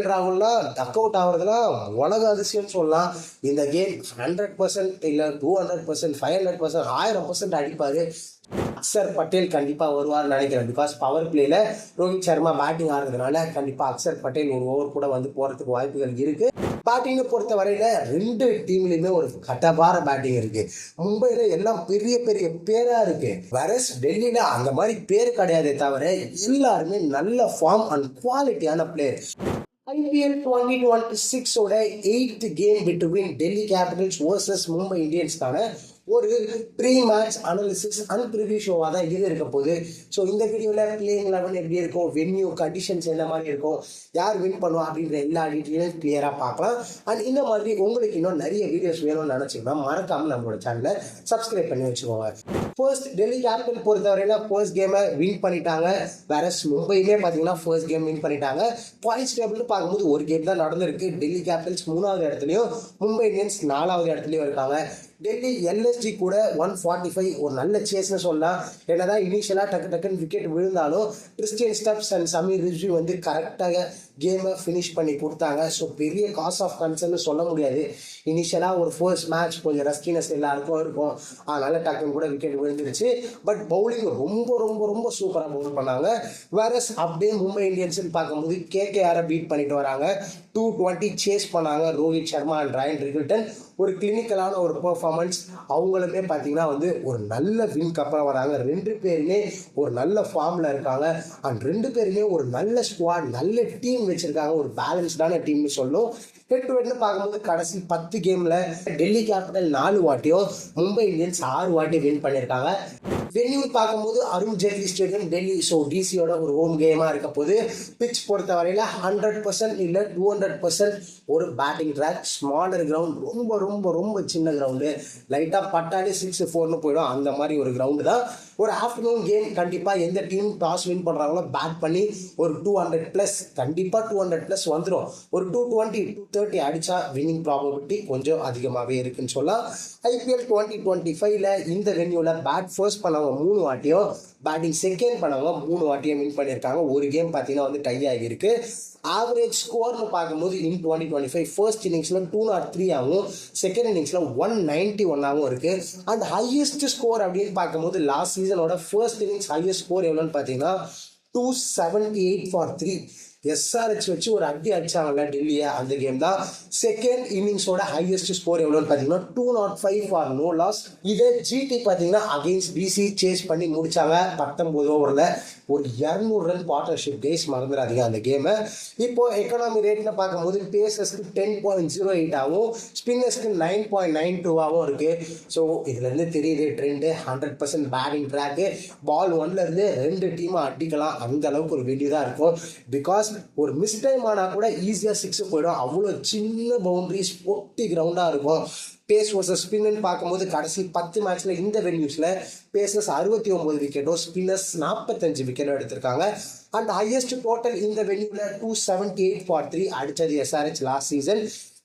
ராகுல்லாம் duck out ஆகுறதுலாம் உலக அதிசயம்னு சொல்லலாம். இந்த கேம் 100% இல்லை 200%, 500%, 1000% அடிப்பார். அக்சர் பட்டேல் கண்டிப்பாக வருவார்னு நினைக்கிறேன். பிகாஸ் பவர் பிளேல ரோஹித் சர்மா பேட்டிங் ஆடுறதுனால கண்டிப்பாக அக்சர் பட்டேல் ஒரு ஓவர் கூட வந்து போகிறதுக்கு வாய்ப்புகள் இருக்குது. பேட்டிங்கை பொறுத்த வரையில ரெண்டு டீம்லையுமே ஒரு கட்டபார பேட்டிங் இருக்கு. மும்பையில எல்லாம் பெரிய பெரிய பேரா இருக்கு. வேறஸ் டெல்லியில அந்த மாதிரி பேர் கிடையாதே தவிர எல்லாருமே நல்ல ஃபார்ம் அண்ட் குவாலிட்டியான பிளேயர். IPL 2026 ஓட 8th game between Delhi capitals versus Mumbai இந்தியன்ஸ்க்கான ஒரு pre match analysis and preview ஷோவாக தான் இது இருக்க போகுது. ஸோ இந்த வீடியோவில் பிளேயிங் 11 எப்படி இருக்கும், வென்யூ கண்டிஷன்ஸ் என்ன மாதிரி இருக்கும், யார் வின் பண்ணுவா அப்படின்ற எல்லா டீட்டெயிலும் கிளியராக பார்க்கலாம். அண்ட் இந்த மாதிரி உங்களுக்கு இன்னும் நிறைய வீடியோஸ் வேணும்னு நினச்சிங்கன்னா மறக்காமல் நம்மளோட சேனலை சப்ஸ்கிரைப் பண்ணி வச்சுக்கோங்க. ஃபர்ஸ்ட் டெல்லி கேபிட்டல் பொறுத்தவரையில ஃபர்ஸ்ட் கேமை வின் பண்ணிட்டாங்க. வேற மும்பையுமே பார்த்தீங்கன்னா ஃபர்ஸ்ட் கேம் வின் பண்ணிட்டாங்க. பாயிண்ட்ஸ் டேபிள்னு பார்க்கும்போது ஒரு கேம் தான் நடந்திருக்கு. டெல்லி கேபிட்டல்ஸ் 3வது இடத்துலையும் மும்பை இந்தியன்ஸ் 4வது இடத்துலையும் இருக்காங்க. டெல்லி எல்எஸ்ஜி கூட 145 ஒரு நல்ல சேஸ்னு சொல்லலாம். என்னதான் இனிஷியலாக டக்குன்னு விக்கெட் விழுந்தாலும் கிறிஸ்டியன் ஸ்டப்ஸ் அண்ட் சமீர் ரிஜ்வி வந்து கரெக்டாக கேமை ஃபினிஷ் பண்ணி கொடுத்தாங்க. ஸோ பெரிய காஸ் ஆஃப் கன்சர்ன்னு சொல்ல முடியாது. இனிஷியலாக ஒரு ஃபர்ஸ்ட் மேட்ச் கொஞ்சம் ரஸ்கினஸ் எல்லாருக்கும் இருக்கும், அதனால டக்குன்னு கூட விக்கெட் விழுந்துருச்சு. பட் பவுலிங் ரொம்ப ரொம்ப ரொம்ப சூப்பராக பவுல் பண்ணாங்க. வேற அப்படியே மும்பை இந்தியன்ஸ்ன்னு பார்க்கும்போது கேகேஆரை பீட் பண்ணிட்டு வராங்க. 220 சேஸ் பண்ணாங்க ரோஹித் சர்மா அண்ட் ராயன் ரிகில்டன். ஒரு கிளினிக்கலான ஒரு பெர்ஃபார்மன்ஸ். அவங்களுமே பார்த்தீங்கன்னா வந்து ஒரு நல்ல வின்க்கு அப்புறம் வராங்க. ரெண்டு பேருமே ஒரு நல்ல ஃபார்மில் இருக்காங்க. அண்ட் ரெண்டு பேருமே ஒரு நல்ல ஸ்குவாட், நல்ல டீம் வச்சுருக்காங்க. ஒரு பேலன்ஸ்டான டீம்னு சொல்லும். ஹெட் டு ஹெட்னு பார்க்கும்போது கடைசி 10 கேமில் டெல்லி கேபிட்டல் 4 வாட்டியும் மும்பை இந்தியன்ஸ் 6 வாட்டி வின் பண்ணியிருக்காங்க. வென்யூ பார்க்கும்போது அருண் ஜேட்லி ஸ்டேடியம் டெல்லி. ஸோ டிசியோட ஒரு ஹோம் கேமாக இருக்க போது. பிச் பொறுத்த வரையில் 100% இல்லை 200% ஒரு பேட்டிங் ட்ராக். ஸ்மாலர் கிரவுண்ட், ரொம்ப ரொம்ப ரொம்ப சின்ன கிரவுண்டு. லைட்டாக பட்டாலே 6-4ன்னு போயிடும். அந்த மாதிரி ஒரு கிரவுண்டு தான். ஒரு ஆஃப்டர்நூன் கேம். கண்டிப்பாக எந்த டீம் டாஸ் வின் பண்ணுறாங்களோ பேட் பண்ணி ஒரு 200+, கண்டிப்பாக 200+ வந்துடும். ஒரு 220, 230 அடித்தா வின்னிங் ப்ராபபிலிட்டி கொஞ்சம் அதிகமாகவே இருக்குன்னு சொல்லலாம். IPL 2025ல இந்த வென்யூவில் பேட் ஃபர்ஸ்ட் பண்ணவங்க 3 வாட்டியும், பேட்டிங் செகண்ட் பண்ணவங்க 3 வாட்டியும் வின் பண்ணியிருக்காங்க. ஒரு கேம் பார்த்தீங்கன்னா வந்து டை ஆகியிருக்கு. ஆவரேஜ் ஸ்கோர்னு பார்க்கும்போது இன் 2025 ஃபர்ஸ்ட் இன்னிங்ஸில் 203 ஆகும், செகண்ட் இன்னிங்ஸில் 191 ஆகும் இருக்குது. அண்ட் ஹையஸ்ட் ஸ்கோர் அப்படின்னு பார்க்கும்போது லாஸ்ட் சீசனோட ஃபர்ஸ்ட் இன்னிங்ஸ் ஹையஸ்ட் ஸ்கோர் எவ்வளோன்னு பார்த்தீங்கன்னா 278 for 3. SRH வச்சு ஒரு அடிச்சாங்கல்ல டெல்லியை, அந்த கேம் தான். செகண்ட் இன்னிங்ஸோட ஹையஸ்ட் ஸ்கோர் எவ்வளோன்னு பார்த்தீங்கன்னா 205 for no loss. இதே GT பார்த்தீங்கன்னா அகெயின்ஸ்ட் DC சேஸ் பண்ணி முடிச்சாங்க 19 ஓவரில். ஒரு 200 ரன் பார்ட்னர்ஷிப் டேஸ், மறந்துடாதீங்க அந்த கேமை. இப்போ எக்கனாமி ரேட்னு பார்க்கும்போது பேசர்ஸ்க்கு 10.08 ஆகும், ஸ்பின்னர்ஸ்க்கு 9.92 ஆகும் இருக்குது. ஸோ இதுலேருந்து தெரியுது ட்ரெண்டு. 100% batting track. பால் 1லேருந்து 2 டீமாக அடிக்கலாம், அந்த அளவுக்கு ஒரு வெடி தான் இருக்கும். பிகாஸ் ஒரு மிஸ் டைம் ஆனால் கூட ஈஸியாக 6 போயிடும். அவ்வளோ சின்ன பவுண்டரிஸ், பொட்டி கிரவுண்டாக இருக்கும். பேஸ் வர்சஸ் ஸ்பின்னு பார்க்கும்போது கடைசி 10 மேட்ச்சில் இந்த வென்யூஸில் பேசர்ஸ் 69 விக்கெட்டோ, ஸ்பின்னர்ஸ் 45 விக்கெட்டோ எடுத்திருக்காங்க. அண்ட் ஹையஸ்ட் டோட்டல் இந்த வென்யூவில் 278 for 3 அடித்தது SRH last season.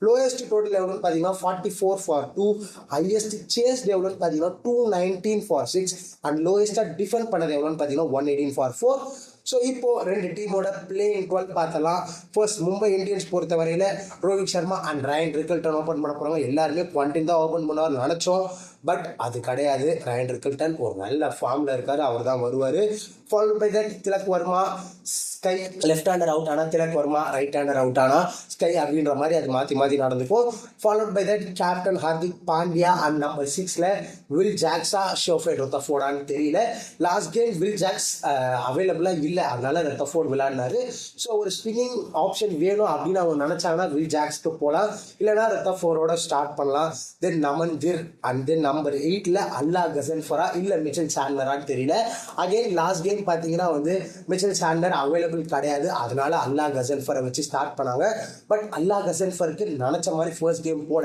Lowest total எவ்வளோன்னு பார்த்தீங்கன்னா 44 for 2. ஹையஸ்ட் சேஸ் எவ்வளோன்னு பார்த்தீங்கன்னா 219 for 6. அண்ட் லோயஸ்ட்டாக டிஃபெண்ட் பண்ணது எவ்வளோன்னு பார்த்தீங்கன்னா 118 for 4. ஸோ இப்போ ரெண்டு டீமோட பிளேயிங் 12 பார்த்தலாம். ஃபர்ஸ்ட் மும்பை இந்தியன்ஸ் பொறுத்த வரையில் ரோஹித் சர்மா அண்ட் ராயன் ரிகில்டன் ஓப்பன் பண்ண போகிறாங்க. எல்லாருமே குவான்டின் தான் ஓப்பன் பண்ணுவார் நினச்சோம், பட் அது கிடையாது. ராயன் ரிகில்டன் ஒரு நல்ல ஃபார்மில் இருக்கார், அவர் தான் வருவார். Followed by that Tilak Varma, SKY. Left hander out ஆனால் Tilak Varma, right hander out ஆனால் ஸ்கை அப்படின்ற மாதிரி அது மாற்றி மாற்றி நடந்துக்கும். Followed by that captain Hardik Pandya and number 6ல் வில் ஜாக்ஸா, ஷோஃபே ரொத்தஃபோர்டான்னு தெரியல. லாஸ்ட் கேம் வில் ஜாக்ஸ் அவைலபிளாக இல்லை, அதனால ரத்தஃபோர்ட் விளையாடினாரு. ஸோ ஒரு ஸ்பின்னிங் ஆப்ஷன் வேணும் அப்படின்னு அவங்க நினச்சாங்கன்னா வில் ஜாக்ஸ்க்கு போகலாம், இல்லைனா ரத்தஃபோர்டோட ஸ்டார்ட் பண்ணலாம். தென் நமன்தீர் அண்ட் தென் நம்பர் 8ல் அல்லா கசன்ஃபரா இல்லை மிச்சல் சாண்ட்லரான்னு தெரியல. அகெயின் லாஸ்ட் கேம் பார்த்தீங்கன்னா வந்து மிச்சல் சாண்ட்லர் அவைலபிள் கிடையாது, அதனால அல்லா கசன்ஃபரை வச்சு ஸ்டார்ட் பண்ணாங்க. பட் அல்லா கசன்ஃபருக்கு நினச்ச மாதிரி ஃபர்ஸ்ட் கேம் போட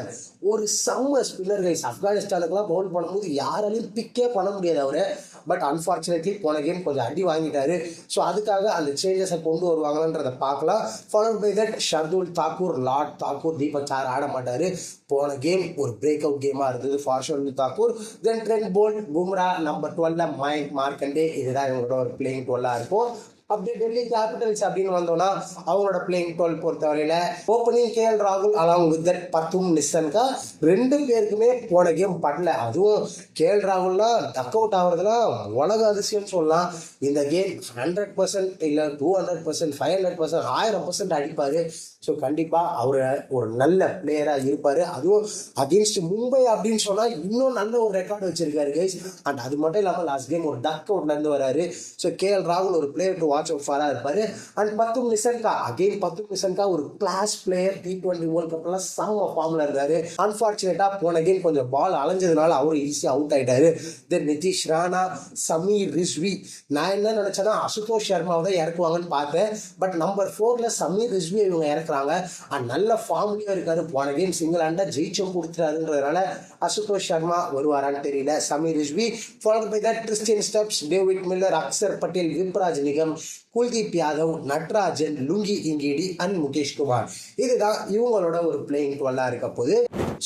ஒரு செம்ம ஸ்பின்னர் கைஸ். ஆப்கானிஸ்தானுக்குலாம் பவுல் பண்ணும்போது யாராலையும் பிக்கே பண்ண முடியாது அவரை. பட் அன்ஃபார்ச்சுனேட்லி போன கேம் கொஞ்சம் அடி வாங்கிட்டாரு. ஸோ அதுக்காக அந்த சேஞ்சஸை கொண்டு வருவாங்கன்றதை பார்க்கலாம். Followed by that Shardul Thakur, lord Thakur, Deepak Chahar ஆட மாட்டார். போன கேம் ஒரு பிரேக் அவுட் கேமாக இருந்தது for Shardul Thakur. Then Trent Boult, Bumrah, number 12ல் மயங்க் மார்க்கண்டே. இதுதான் இவங்களோட ஒரு பிளேயிங் 12ஆக இருக்கும். அப்படியே டெல்லி கேபிட்டல்ஸ் அப்படின்னு வந்தோம்னா அவங்களோட பிளேயிங் 12 பொறுத்தவரையில ஓப்பனிங் KL ராகுல் அலாங் வித் தட் பத்தும் நிஷன்கா ரெண்டு பேருக்குமே போன கேம் படல. அதுவும் KL ராகுல்னா டக் அவுட் ஆகுறதுலாம் உலக அதிசயம்னு சொல்லலாம். இந்த கேம் 100% இல்லை 200%, 500%, 1000% அடிப்பாரு. ஸோ கண்டிப்பாக அவர் ஒரு நல்ல பிளேயராக இருப்பார். அதுவும் அகேன்ஸ்ட் மும்பை அப்படின்னு சொன்னால் இன்னும் நல்ல ஒரு ரெக்கார்டு வச்சிருக்காரு கைஸ். அண்ட் அது மட்டும் இல்லாமல் லாஸ்ட் கேம் ஒரு டக் அவுட்லேருந்து வராரு. ஸோ KL ராகுல் ஒரு பிளேயர் டு வாட்ச் அவுட் ஃபாராக இருப்பார். அண்ட் பத்தும் நிஷன்கா பத்தும் நிஷன்கா ஒரு கிளாஸ் பிளேயர். T20 வேர்ல்ட் கப்லாம் சாம ஃபார்மில் இருந்தார். அன்ஃபார்ச்சுனேட்டாக போன கேம் கொஞ்சம் பால் அலைஞ்சதுனால அவர் ஈஸியாக அவுட் ஆகிட்டாரு. தென் நிதிஷ் ராணா, சமீர் ரிஸ்வி. நான் என்ன நினச்சேன்னா அசுதோஷ் சர்மாவை தான் இறக்குவாங்கன்னு பார்த்தேன். பட் நம்பர் 4ல் சமீர் ரிஸ்வி இவங்க இறக்குறாங்க. நல்ல ஃபார்ம்லயும் இருக்காரு. போன கேம் சிங்கிள் ஹேண்டா ஜெயிச்சும் கொடுத்துறாருன்றதுனால அசுதோஷ் சர்மா வருவாரான்னு தெரியல. Sameer Rizvi followed by that Christian Stubbs, David Miller, Axar Patel, Vipraj Nigam, Kuldeep Yadav, Natarajan, Lungi Ngidi and Mukesh Kumar. இதுதான் இவங்களோட ஒரு பிளேயிங் 12 இருக்க போது.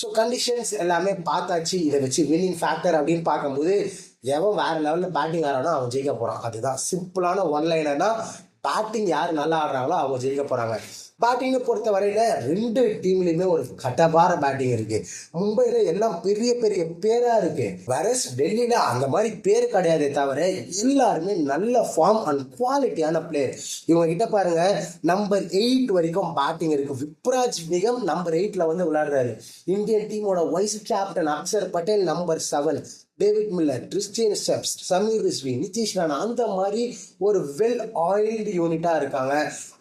ஸோ கண்டிஷன்ஸ் எல்லாமே பார்த்தாச்சு. இதை வச்சு வின்னிங் ஃபேக்டர் அப்படின்னு பார்க்கும்போது எவன் வேற லெவலில் பேட்டிங் ஆடுறானோ அவன் ஜெயிக்க போகிறான். அதுதான் சிம்பிளான ஒன்லைனர்னா பேட்டிங் யார் நல்லா ஆடுறாங்களோ அவங்க ஜெயிக்க போகிறாங்க. பேட்டிங்கை பொறுத்த வரையில் ரெண்டு டீம்லேயுமே ஒரு கட்டபார பேட்டிங் இருக்குது. மும்பையில் எல்லாம் பெரிய பெரிய பேராக இருக்குது. வேறஸ் டெல்லியில் அந்த மாதிரி பேர் கிடையாதே தவிர எல்லாருமே நல்ல ஃபார்ம் அண்ட் குவாலிட்டியான பிளேயர். இவங்க கிட்ட பாருங்கள், நம்பர் 8 வரைக்கும் பேட்டிங் இருக்குது. விப்ராஜ் நிகம் நம்பர் 8ல் வந்து விளையாடுறாரு. இந்தியன் டீமோட vice captain Axar Patel number 7, David Miller, Christian steps, Sameer Rizvi, Nitish Rana, அந்த மாதிரி ஒரு வெல் ஆயில்டு யூனிட்டாக இருக்காங்க.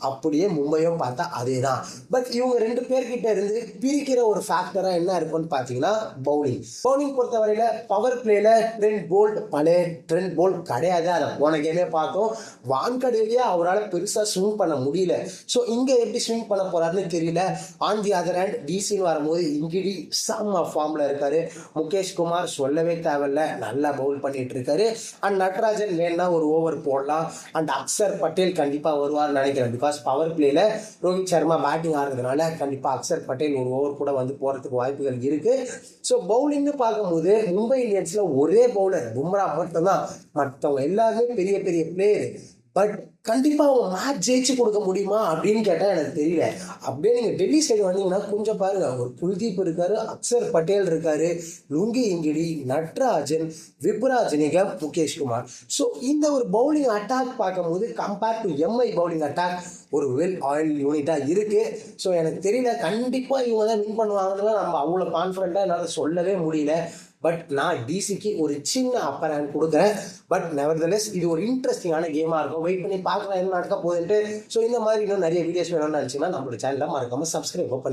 அப்படியே மும்பையும் பார்த்தா அதே தான். பட் இவங்க ரெண்டு பேர்கிட்ட இருந்து பிரிக்கிற ஒரு ஃபேக்டராக என்ன இருக்குன்னு பார்த்தீங்கன்னா பவுலிங் பொறுத்தவரையில் பவர் பிளேல ட்ரெண்ட் போல்ட் பழைய ட்ரெண்ட் போல்ட் கிடையாது. அதை போன கேமே பார்த்தோம். வான்கடையிலேயே அவரால் பெருசாக ஸ்விங் பண்ண முடியல. ஸோ இங்கே எப்படி ஸ்விங் பண்ண போறாருன்னு தெரியல. ஆன் தி அதர் ஹேண்ட் டிசின்னு வரும்போது இங்கிடி செம்ம ஃபார்மில் இருக்காரு. முகேஷ் குமார் சொல்லவே தேவை, நல்லா பவுல் பண்ணிட்டு இருக்காரு. அண்ட் நட்ராஜன் வேணா ஒரு ஓவர் போடலாம். அண்ட் அக்சர் பட்டேல் கண்டிப்பா வருவார்னு நினைக்கிறேன். பிகாஸ் பவர் பிளேல ரோஹித் சர்மா பேட்டிங் ஆடுறதுனால கண்டிப்பா அக்சர் பட்டேல் ஒரு ஓவர் கூட வந்து போறதுக்கு வாய்ப்புகள் இருக்கு. ஸோ பவுலிங்னு பார்க்கும்போது மும்பை இந்தியன்ஸ்ல ஒரே பவுலர் பும்ரா மட்டும்தான். மற்றவங்க எல்லாருமே பெரிய பெரிய பிளேயர். பட் கண்டிப்பாக அவங்க மேட்ச் ஜெயிச்சு கொடுக்க முடியுமா அப்படின்னு கேட்டால் எனக்கு தெரியல. அப்படியே நீங்கள் டெல்லி சைடு வந்தீங்கன்னா கொஞ்சம் பாருங்கள், ஒரு குல்தீப் இருக்காரு, அக்சர் பட்டேல் இருக்காரு, Lungi Ngidi, Natarajan, Vipraj Nigam, Mukesh Kumar. So இந்த ஒரு பவுலிங் அட்டாக் பார்க்கும்போது compared to MI bowling attack ஒரு வெல் ஆயில் யூனிட்டாக இருக்குது. ஸோ எனக்கு தெரியல, கண்டிப்பாக இவங்க தான் வின் பண்ணுவாங்கன்னு நம்ம அவ்வளோ கான்ஃபிடென்ட்டாக என்னால் சொல்லவே முடியல. பட் நான் டிசிக்கு ஒரு சின்ன அப்பர் ஹேண்ட் கொடுக்குறேன். பட் நெவர்தலெஸ் இது ஒரு இன்ட்ரெஸ்டிங்கான கேமாக இருக்கும். வெயிட் பண்ணி பார்க்கலாம் என்ன நடக்க போகுதுன்ட்டு. ஸோ இந்த மாதிரி இன்னும் நிறைய வீடியோஸ் வேணும்னு நினச்சிங்கன்னா நம்மளோட சேனலில் மறக்காமல் சப்ஸ்கிரைப் பண்ணி